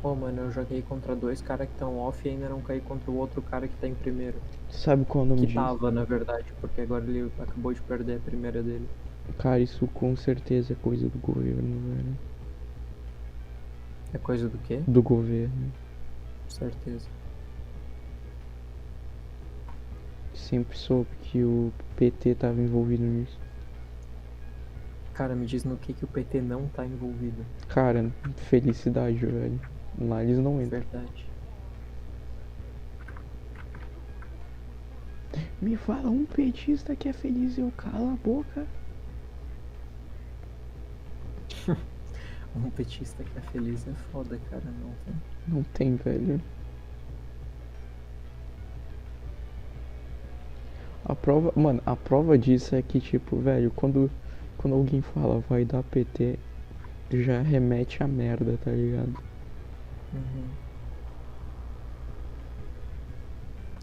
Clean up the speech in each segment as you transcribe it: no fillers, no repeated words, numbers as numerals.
Pô, mano, eu joguei contra dois caras que estão off e ainda não caí contra o outro cara que tá em primeiro. Sabe qual é o nome Que disso? tava, na verdade, porque agora ele acabou de perder a primeira dele. Cara, isso com certeza é coisa do governo, velho. É coisa do quê? Do governo. Certeza. Sempre soube que o PT tava envolvido nisso. Cara, me diz no que o PT não tá envolvido. Cara, felicidade, velho. Lá eles não entram. Verdade. Me fala um petista que é feliz e eu calo a boca. Um petista que é feliz é foda, cara, não tem. Não tem, velho. Mano, a prova disso é que, tipo, velho, quando alguém fala vai dar PT, já remete a merda, tá ligado? Uhum.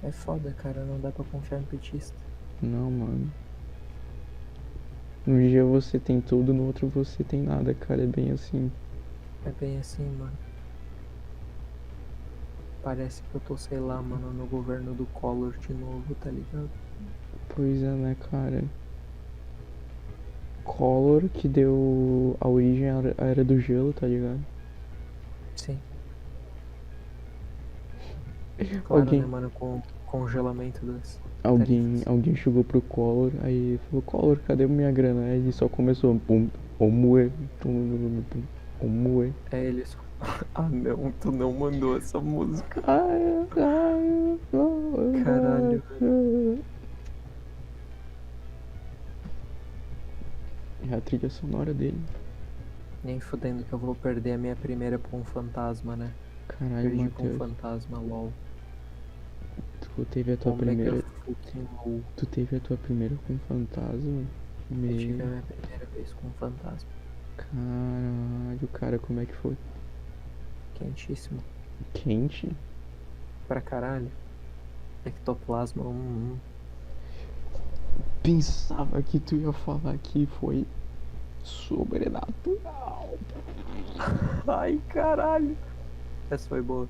É foda, cara, não dá pra confiar em petista. Não, mano. Um dia você tem tudo, no outro você tem nada, cara. É bem assim. É bem assim, mano. Parece que eu tô, sei lá, mano, no governo do Collor de novo, tá ligado? Pois é, né, cara? Collor que deu a origem à Era do Gelo, tá ligado? Sim. Claro, Alguém, né, mano, com congelamento das alguém, tarifas. alguém chegou pro Collor, aí falou, Collor, cadê minha grana? Aí ele só começou, omue, omue. É eles. Ah não, tu não mandou essa música. Caralho, É a trilha sonora dele. Nem fudendo que eu vou perder a minha primeira pra um fantasma, né? Caralho, Perdi pra um Matheus. fantasma, lol. Tu teve a tua Omega primeira. fucking low. Tu teve a tua primeira com fantasma? Eu tive a minha primeira vez com um fantasma. Caralho, cara, como é que foi? Quentíssimo. Quente? Pra caralho. Ectoplasma. Pensava que tu ia falar que foi sobrenatural. Ai, caralho. Essa foi boa.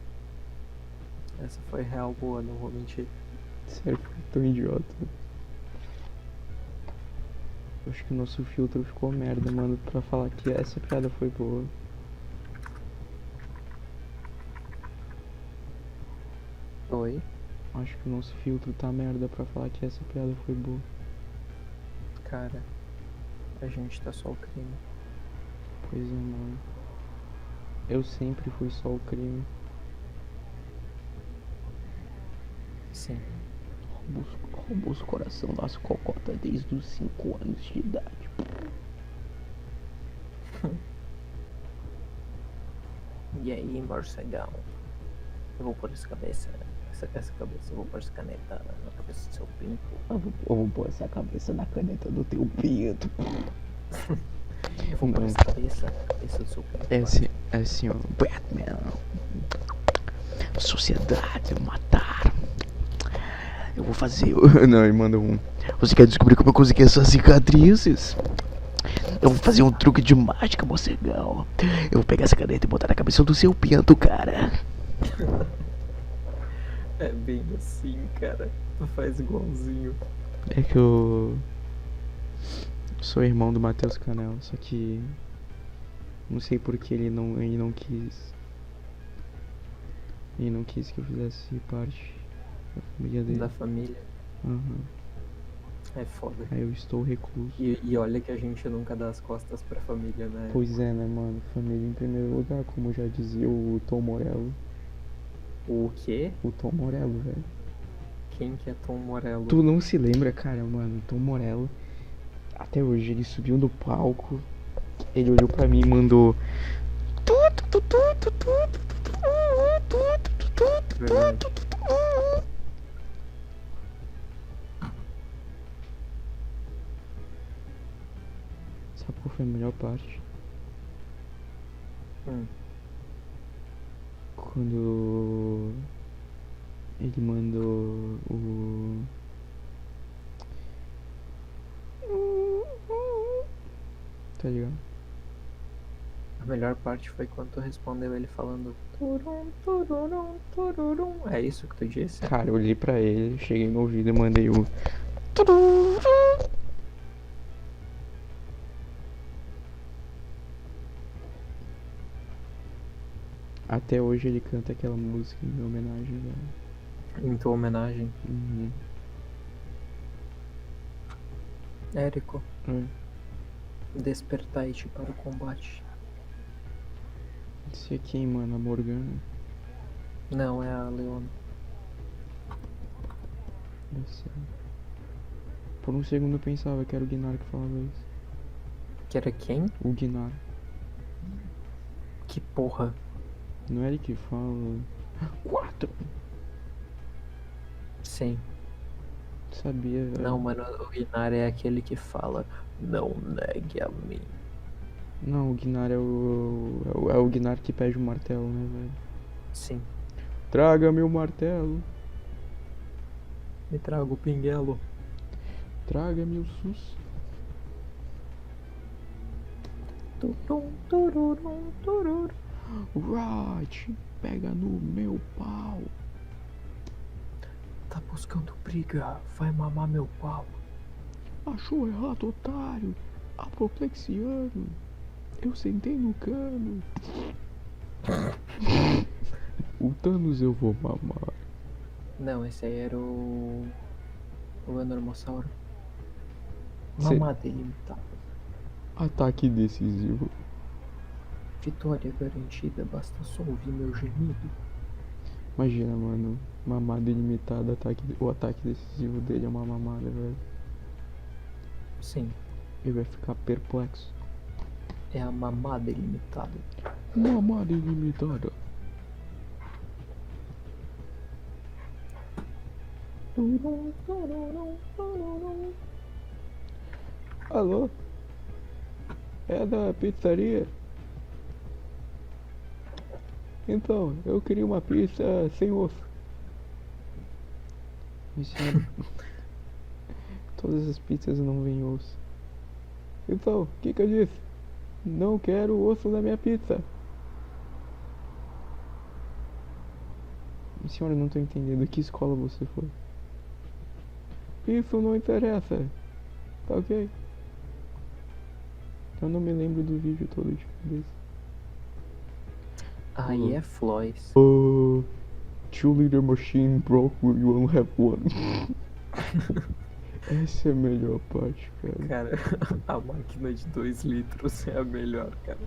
Essa foi real boa, não vou mentir. Sério, foi tão idiota. Acho que o nosso filtro ficou merda, mano, pra falar que essa piada foi boa. Oi? Acho que o nosso filtro tá merda pra falar que essa piada foi boa. Cara, a gente tá só o crime. Pois é, mano. Eu sempre fui só o crime. Sim. Roubos o coração das cocotas desde os 5 anos de idade. E aí, morcegão? Eu vou pôr essa cabeça. Essa cabeça, eu vou pôr essa caneta na cabeça do seu pinto. Eu vou pôr essa cabeça na caneta do teu pinto. Eu vou pôr essa cabeça na cabeça do seu pinto. É assim, ó. Batman. Sociedade, matar. Eu vou fazer. Não, ele manda um. Você quer descobrir como eu consegui essas cicatrizes? Eu vou fazer um truque de mágica, morcegão. Eu vou pegar essa caneta e botar na cabeça do seu pinto, cara. É bem assim, cara. Tu faz igualzinho. É que eu sou irmão do Matheus Canel, só que não sei porque ele não quis. Ele não quis que eu fizesse parte da família dele. Da família. Uhum. É foda. Aí eu estou recluso. E olha que a gente nunca dá as costas pra família, né? Pois é, né, mano? Família em primeiro lugar, como já dizia o Tom Morello. O quê? O Tom Morello, velho. Quem que é Tom Morello? Tu não se lembra, cara, mano? Tom Morello, até hoje, ele subiu no palco, ele olhou pra mim e mandou. Verdade. Sabe qual foi a melhor parte? Hum. Quando ele mandou o. Tá ligado? A melhor parte foi quando tu respondeu ele falando turum, tururum, tururum. É isso que tu disse? Cara, eu olhei pra ele, cheguei no ouvido e mandei o. Até hoje ele canta aquela música em homenagem, velho. Em tua homenagem. Uhum. Érico, É. despertai-te para o combate. Esse é quem, mano? A Morgana? Não, é a Leona. Deve ser. Por um segundo eu pensava que era o Gnar que falava isso. Que era quem? O Gnar. Que porra. Não é ele que fala. 4! Sim. Sabia, velho. Não, mano, o Gnar é aquele que fala não negue a mim. Não, o Gnar é o Gnar que pede o martelo, né, velho? Sim. Traga-me o martelo. Me traga o pinguelo. Traga-me o sus. Turum, tururum, tururum. Right, pega no meu pau. Tá buscando briga, vai mamar meu pau. Achou errado, otário. Apoplexiano. Eu sentei no cano. O Thanos eu vou mamar. Não, esse aí era o Enormossauro. Cê- Mamada ilimitada. Ataque decisivo. Vitória garantida, basta só ouvir meu gemido. Imagina, mano. Mamada ilimitada. O ataque decisivo dele é uma mamada, velho. Sim, Ele vai ficar perplexo. é a mamada ilimitada. Mamada ilimitada. Turum, tururum, tururum. Alô? É da pizzaria? Então, eu queria uma pizza sem osso. Todas as pizzas não vêm osso. Então, o que eu disse? Não quero osso na minha pizza. Senhora, eu não tô entendendo. Que escola você foi? Isso não interessa. Tá ok? Eu não me lembro do vídeo todo de cabeça. Aí é Floyd. Oh, 2-liter machine broke, we only have one. Essa é a melhor parte, cara. Cara, a máquina de 2 litros é a melhor, cara.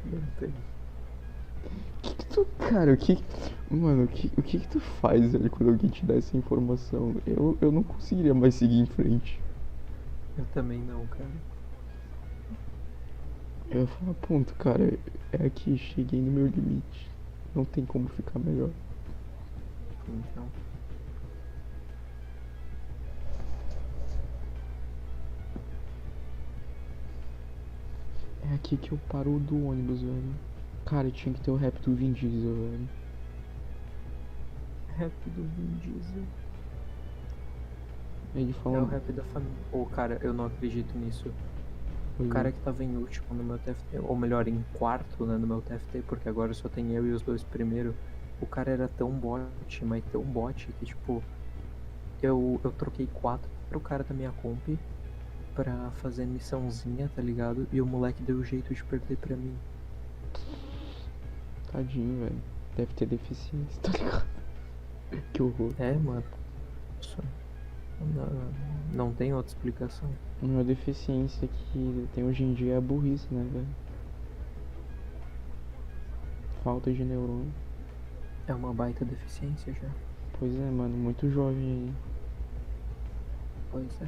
Não tem. Cara, Mano, o que tu faz, velho, quando alguém te dá essa informação? Eu não conseguiria mais seguir em frente. Eu também não, cara. Eu ia falar, ponto, cara, é aqui, cheguei no meu limite. Não tem como ficar melhor. Então. É aqui que eu paro do ônibus, velho. Cara, tinha que ter o rap do Vin Diesel, velho. Rap do Vin Diesel. Ele É o falando. rap da família. Pô, cara, eu não acredito nisso. O cara que tava em último no meu TFT, ou melhor, em quarto, né, no meu TFT, porque agora só tem eu e os dois primeiro. O cara era tão bot, mas tão bot, que tipo, eu troquei 4 pro cara da minha comp pra fazer missãozinha, tá ligado? E o moleque deu jeito de perder pra mim. Tadinho, velho. Deve ter deficiência, tá ligado? Que horror. É, mano. Isso não tem outra explicação. A maior deficiência que tem hoje em dia é a burrice, né, velho? Falta de neurônio. É uma baita deficiência já. Pois é, mano, muito jovem aí. Pois é.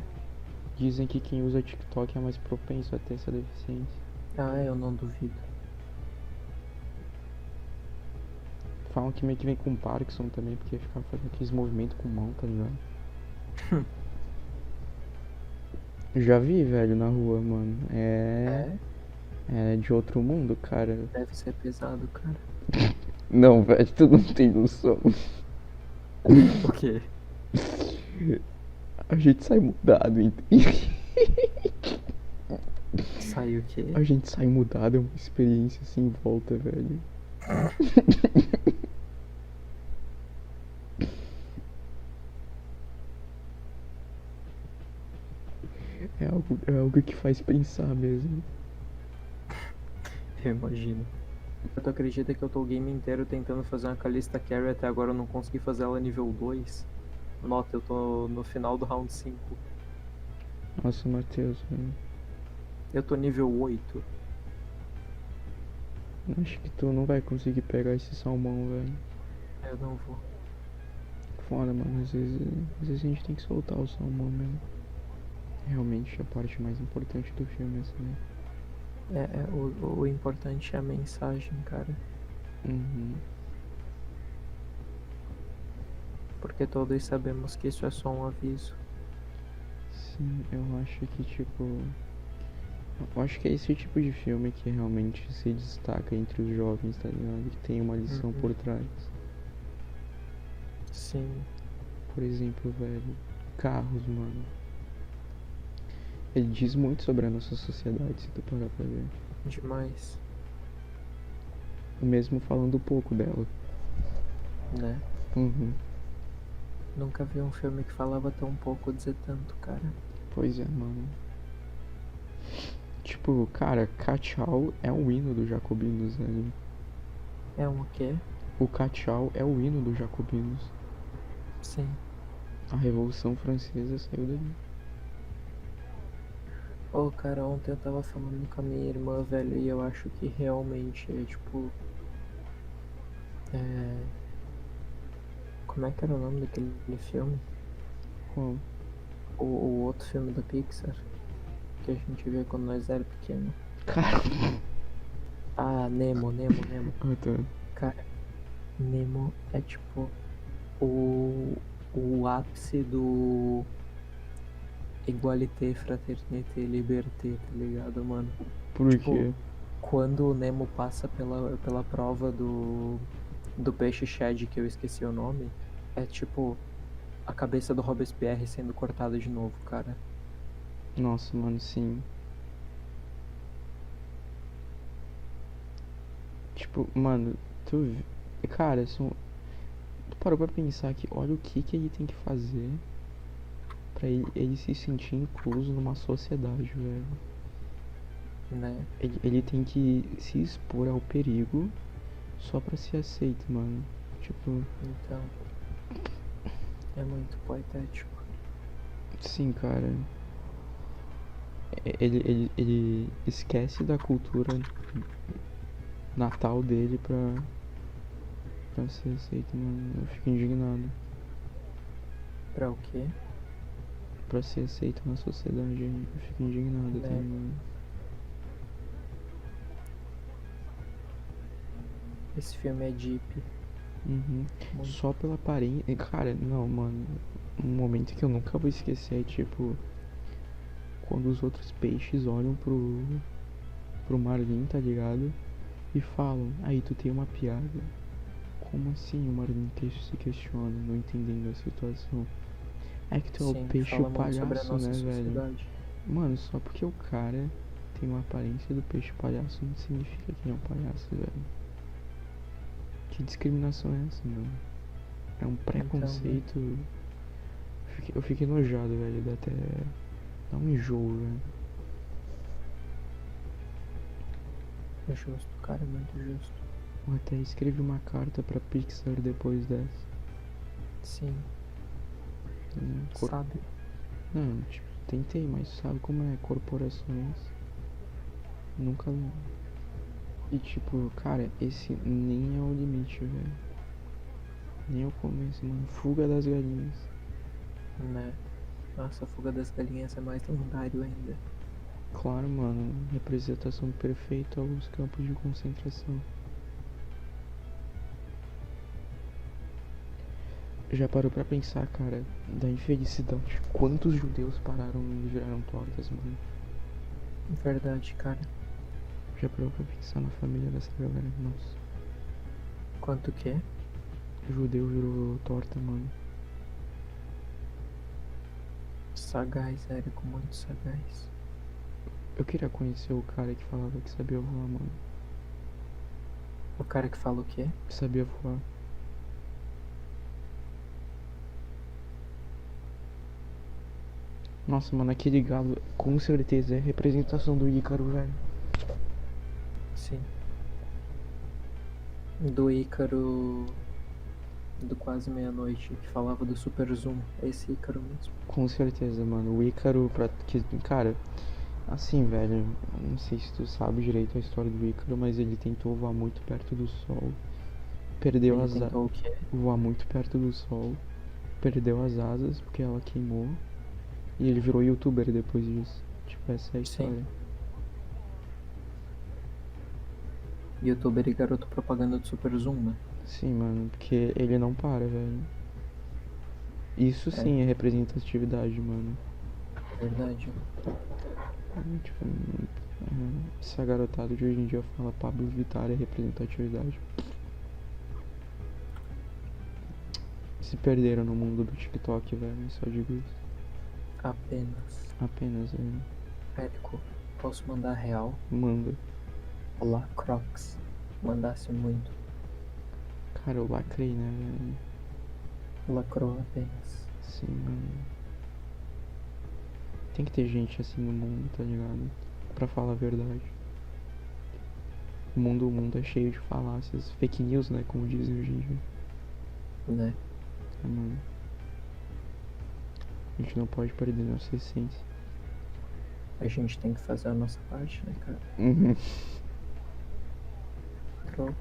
Dizem que quem usa TikTok é mais propenso a ter essa deficiência. Ah, eu não duvido. Falam que meio que vem com Parkinson também, porque fica fazendo aqueles movimentos com mão, tá ligado? Já vi, velho, na rua, mano. É. É, É de outro mundo, cara. deve ser pesado, cara. Não, velho, tu não tem noção. O quê? A gente sai mudado, entende? Sai o quê? A gente sai mudado, é uma experiência sem volta, velho. É algo que faz pensar mesmo. Eu imagino. Tu acredita que eu tô o game inteiro tentando fazer uma Kalista Carry até agora eu não consegui fazer ela nível 2? Nota, eu tô no final do round 5. Nossa, Matheus, velho. Eu tô nível 8. Acho que tu não vai conseguir pegar esse salmão, velho. Eu não vou. Foda, mano. Às vezes a gente tem que soltar o salmão mesmo. Realmente a parte mais importante do filme, assim. O importante é a mensagem, cara. Uhum. Porque todos sabemos que isso é só um aviso. Sim, eu acho que tipo. Eu acho que é esse tipo de filme que realmente se destaca entre os jovens, tá ligado? Que tem uma lição por trás. Sim. Por exemplo, velho, carros, mano. Ele diz muito sobre a nossa sociedade, se tu parar pra ver. Demais. Mesmo falando pouco dela. Né? Uhum. Nunca vi um filme que falava tão pouco dizer tanto, cara. Pois é, mano. Tipo, cara, Cachau é o hino dos jacobinos, velho. É um quê? O Cachau é o hino dos jacobinos. Sim. A Revolução Francesa saiu dali. Ô, cara, ontem eu tava falando com a minha irmã, velho, e eu acho que realmente é tipo. Como é que era o nome daquele filme? Qual? O outro filme da Pixar. Que a gente vê quando nós era pequeno. Cara. Ah, Nemo. Ah, tá. Cara, Nemo é tipo o ápice do égalité, fraternité, liberté, tá ligado, mano? Por Tipo, quê? quando o Nemo passa pela prova do peixe Shed, que eu esqueci o nome, é tipo a cabeça do Robespierre sendo cortada de novo, cara. Nossa, mano, sim. Tipo, mano, cara, tu parou pra pensar que olha o que ele tem que fazer pra ele se sentir incluso numa sociedade, velho. Né? Ele tem que se expor ao perigo só pra ser aceito, mano. Tipo, Então, é muito poético. sim, cara. Ele esquece da cultura natal dele pra ser aceito, mano. Eu fico indignado. Pra o quê? Pra ser aceito na sociedade, eu fico indignado, tá Né? ligado? Esse filme é deep. Uhum. Muito. Só pela aparência. Cara, não, mano. Um momento que eu nunca vou esquecer é tipo. Quando os outros peixes olham pro Marlin, tá ligado? E falam, aí tu tem uma piada. Como assim o Marlin se questiona, não entendendo a situação? É que tu é o Sim, peixe fala muito sobre a palhaço, nossa né, velho? sociedade. Mano, só porque o cara tem uma aparência do peixe palhaço não significa que ele é um palhaço, velho. Que discriminação é essa, mano? É um preconceito. Eu fico enojado, velho. Dá um enjoo, velho. É justo, cara, é muito justo. Eu até escrevi uma carta pra Pixar depois dessa. Sim. Sabe? Não, tipo, tentei, mas sabe como é? Corporações. Nunca. E tipo, cara, esse nem é o limite, velho. Nem é o começo, mano. Fuga das galinhas. Né? Nossa, a Fuga das Galinhas é mais lendário ainda. Claro, mano. Representação perfeita aos campos de concentração. Já parou pra pensar, cara, da infelicidade? Quantos judeus pararam e viraram tortas, mano? Verdade, cara. Já parou pra pensar na família dessa galera? Nossa, Quanto que é? judeu virou torta, mano. Sagaz, Érico, muito sagaz. Eu queria conhecer o cara que falava que sabia voar, mano. O cara que fala o quê? Que sabia voar. Nossa, mano, aquele galo com certeza é representação do Ícaro, velho. Sim. Do Ícaro do Quase Meia-Noite, que falava do Super Zoom. É esse Ícaro mesmo. Com certeza, mano. O Ícaro, cara, assim, velho, não sei se tu sabe direito a história do Ícaro, mas ele tentou voar muito perto do sol. Perdeu Ele as asas. tentou o quê? Voar muito perto do sol. Perdeu as asas porque ela queimou. E ele virou youtuber depois disso. Tipo, essa é a Sim. história. Youtuber e garoto propaganda do Super Zoom, né? Sim, mano, porque ele não para, velho. Isso sim é representatividade, mano. Verdade. Tipo, se a garotada de hoje em dia fala Pablo Vittar é representatividade. Se perderam no mundo do TikTok, velho. Só digo isso. Apenas. Apenas, velho. Érico, posso mandar real? Manda. Olá, Crocs. Mandasse muito. Cara, eu lacrei, né, velho? Lacrou apenas. Sim, mano. Tem que ter gente assim no mundo, tá ligado? Pra falar a verdade. O mundo é cheio de falácias. Fake news, né? Como dizem hoje em dia. Né? É, mano. A gente não pode perder nossa essência. A gente tem que fazer a nossa parte, né, cara? Uhum. Pro...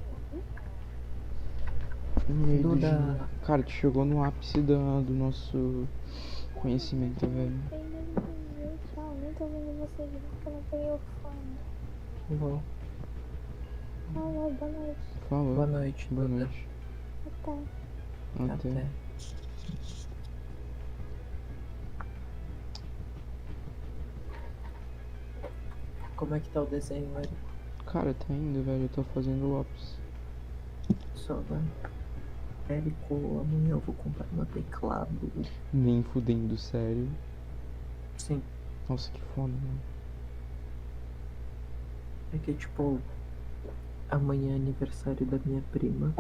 E aí, Duda. Dudinho? Cara, tu chegou no ápice do nosso conhecimento, velho. Tchau, nem tô vendo vocês porque eu não peguei o fone. Bom, Falou, boa noite. Falou. boa noite, Boa Duda. noite. Até. Até. Como é que tá o desenho, Érico? Cara, tá indo, velho. Eu tô fazendo o ápice. Só vai. Érico, amanhã eu vou comprar meu teclado. Nem fudendo, sério. Sim. Nossa, que foda, mano. É que, tipo, amanhã é aniversário da minha prima.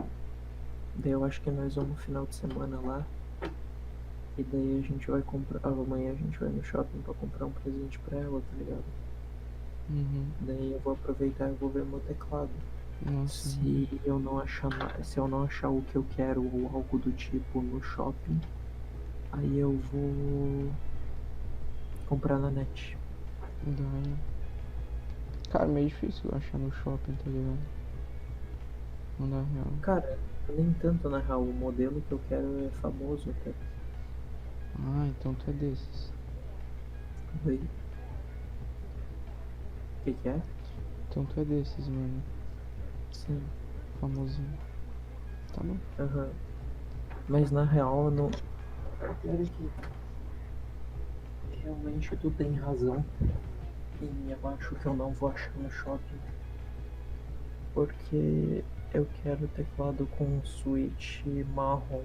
Daí eu acho que nós vamos no final de semana lá. E daí a gente vai comprar. Amanhã a gente vai no shopping pra comprar um presente pra ela, tá ligado? Uhum. Daí eu vou aproveitar e vou ver meu teclado. Nossa. Se eu não achar o que eu quero ou algo do tipo no shopping, aí eu vou comprar na net. Daí. Cara, meio difícil achar no shopping, tá ligado? Não dá real. Cara, nem tanto na real, o modelo que eu quero é famoso até. Ah, então tu é desses. Oi. O que é? Então tu é desses, mano. Sim. Famosinho. Tá bom. Aham. Mas na real eu não. Olha aqui. Realmente tu tem razão. E eu acho que eu não vou achar no shopping. Porque eu quero teclado com switch marrom.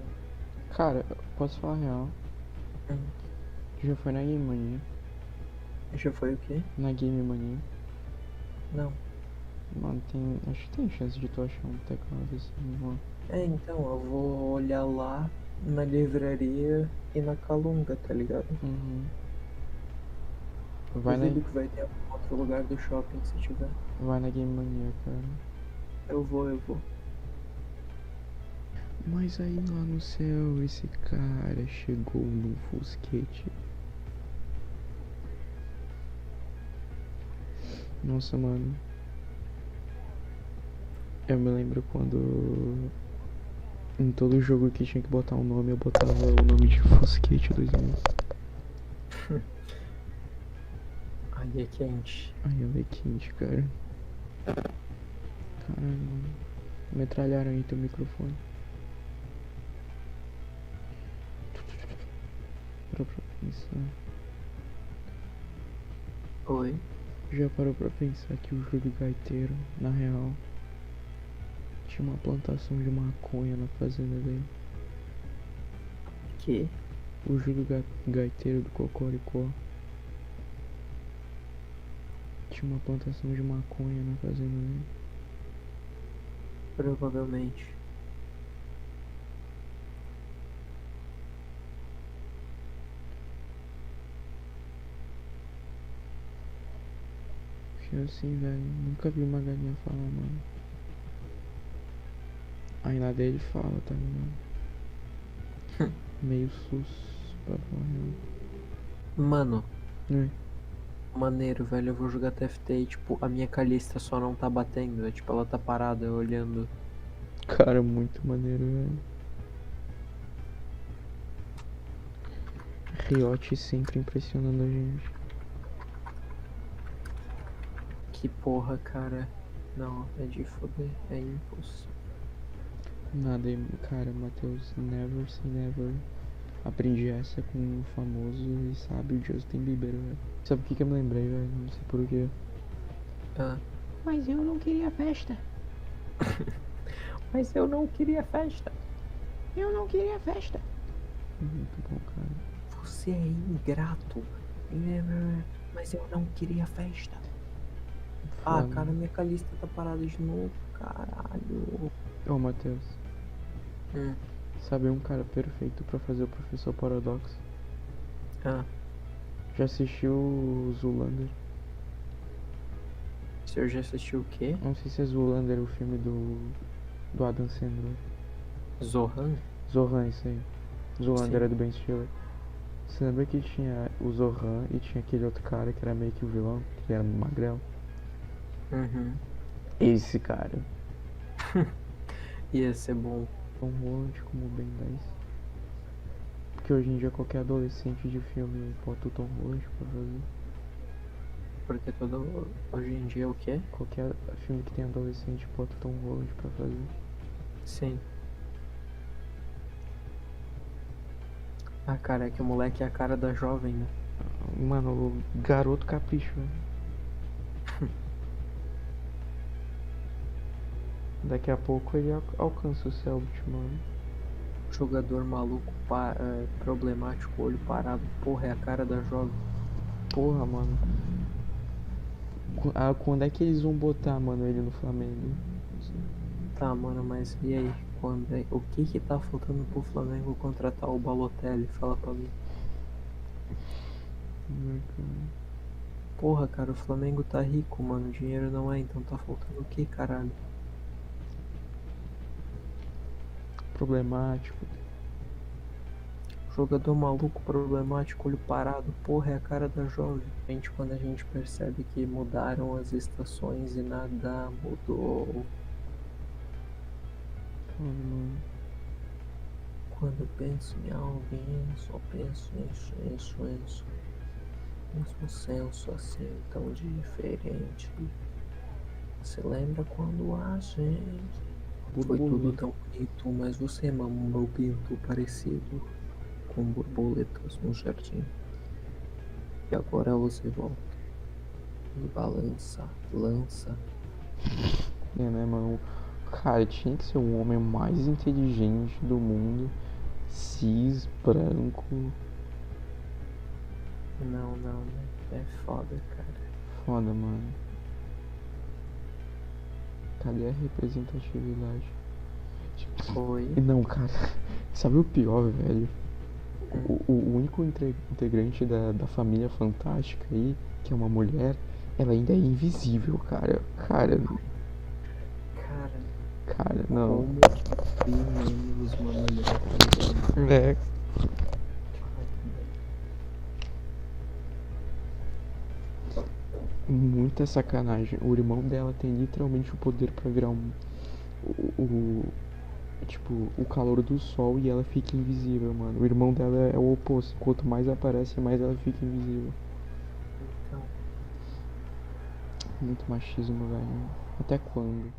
Cara, posso falar a real? Tu já foi na Game Mania? Já foi o quê? Na Game Mania? Não. Mano, acho que tem chance de tu achar um teclado assim, ó. É, então, eu vou olhar lá na livraria e na Calunga, tá ligado? Uhum. Duvido que vai ter algum outro lugar do shopping se tiver. Vai na Game Mania, cara. Eu vou. Mas aí lá no céu, esse cara chegou num fusquete. Nossa, mano. Eu me lembro quando em todo jogo que tinha que botar um nome, eu botava o nome de Fusquete 2000. Aí é quente. Aí é quente, cara. Caralho, mano. Metralharam aí teu microfone. pensar? Oi? Já parou pra pensar que o Júlio Gaiteiro, na real, tinha uma plantação de maconha na fazenda dele? Que? O Júlio Gaiteiro do Cocoricó tinha uma plantação de maconha na fazenda dele. Provavelmente. Porque assim, velho, nunca vi uma galinha falar, mano. Aí na dele fala, tá ligado? Meio sus pra falar real. Mano, É. maneiro, velho. Eu vou jogar TFT e, tipo, a minha Calista só não tá batendo. É, tipo, ela tá parada olhando. Cara, muito maneiro, velho. Riot sempre impressionando a gente. Que porra, cara. Não, é de foder. É impossível. Nada, cara, Matheus, never say never. Aprendi essa com o famoso e sábio Justin Bieber, velho. Sabe o que eu me lembrei, velho? Não sei porquê. Ah. Mas eu não queria festa. Mas eu não queria festa. Eu não queria festa. Muito bom, cara. Você é ingrato. Mas eu não queria festa. Ah, Foda. cara, minha Calista tá parada de novo. Caralho. Ô, Matheus, Hum. sabe um cara perfeito pra fazer o Professor Paradox? Ah. Já assistiu o Zoolander? Se eu já assistiu o quê? Não sei se é Zoolander o filme do Adam Sandler. Zohan? Zohan, isso aí. Zoolander Sim. é do Ben Stiller. Você lembra que tinha o Zohan e tinha aquele outro cara que era meio que o vilão, que era magrelo? Uhum. Esse cara. Ia ser bom. Tom Holland como Ben 10. Porque hoje em dia qualquer adolescente de filme bota o Tom Holland pra fazer. Porque hoje em dia é o quê? Qualquer filme que tem adolescente bota o Tom Holland pra fazer. Sim. Ah, cara, é que o moleque é a cara da jovem, né? Mano, o garoto capricho, velho. Daqui a pouco ele alcança o Selbit, mano. Jogador maluco, problemático, olho parado. Porra, é a cara da jovem. Porra, mano. Quando é que eles vão botar, mano, ele no Flamengo? Tá, mano, mas e aí? O que tá faltando pro Flamengo contratar o Balotelli? Fala pra mim. Porra, cara, o Flamengo tá rico, mano. O dinheiro não é, então tá faltando o que, caralho? Problemático. Jogador maluco, problemático, olho parado. Porra, é a cara da jovem. Quando a gente percebe que mudaram as estações e nada mudou. Quando eu penso em alguém, só penso nisso. Mesmo senso assim tão diferente. Você lembra quando a gente foi tudo tão bonito, mas você mamou meu pinto parecido com borboletas no jardim. E agora você volta e balança, lança. É, né, mano? Cara, tinha que ser o homem mais inteligente do mundo. Cis, branco. Não. É foda, cara. Foda, mano. Cadê a representatividade? Oi. Não, cara. Sabe o pior, velho? O único integrante da família fantástica aí, que é uma mulher, ela ainda é invisível, cara. Cara, não. Como que menos uma mulher? É. Muita sacanagem. O irmão dela tem literalmente o poder pra virar tipo, o calor do sol e ela fica invisível, mano. O irmão dela é o oposto. Quanto mais aparece, mais ela fica invisível. Então. Muito machismo, velho. Até quando?